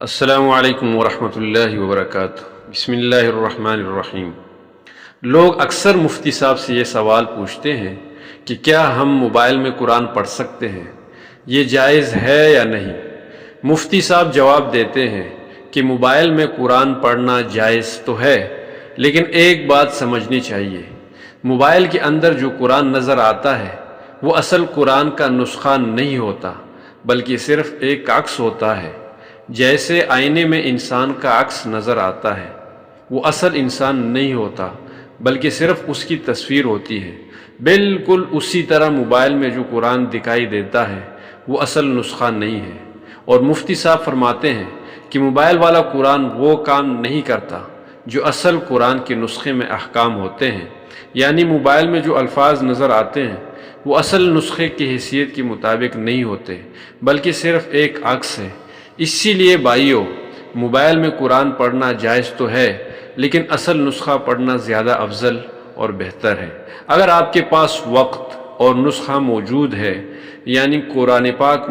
السلام علیکم ورحمۃ اللہ وبرکاتہ۔ بسم اللہ الرحمن الرحیم۔ لوگ اکثر مفتی صاحب سے یہ سوال پوچھتے ہیں کہ کیا ہم موبائل میں قرآن پڑھ سکتے ہیں، یہ جائز ہے یا نہیں؟ مفتی صاحب جواب دیتے ہیں کہ موبائل میں قرآن پڑھنا جائز تو ہے، لیکن ایک بات سمجھنی چاہیے، موبائل کے اندر جو قرآن نظر آتا ہے وہ اصل قرآن کا نسخہ نہیں ہوتا، بلکہ صرف ایک عکس ہوتا ہے۔ جیسے آئینے میں انسان کا عکس نظر آتا ہے، وہ اصل انسان نہیں ہوتا بلکہ صرف اس کی تصویر ہوتی ہے۔ بالکل اسی طرح موبائل میں جو قرآن دکھائی دیتا ہے وہ اصل نسخہ نہیں ہے۔ اور مفتی صاحب فرماتے ہیں کہ موبائل والا قرآن وہ کام نہیں کرتا جو اصل قرآن کے نسخے میں احکام ہوتے ہیں، یعنی موبائل میں جو الفاظ نظر آتے ہیں وہ اصل نسخے کی حیثیت کے مطابق نہیں ہوتے بلکہ صرف ایک عکس ہے۔ اسی لیے بھائیو، موبائل میں قرآن پڑھنا جائز تو ہے، لیکن اصل نسخہ پڑھنا زیادہ افضل اور بہتر ہے۔ اگر آپ کے پاس وقت اور نسخہ موجود ہے، یعنی قرآن پاک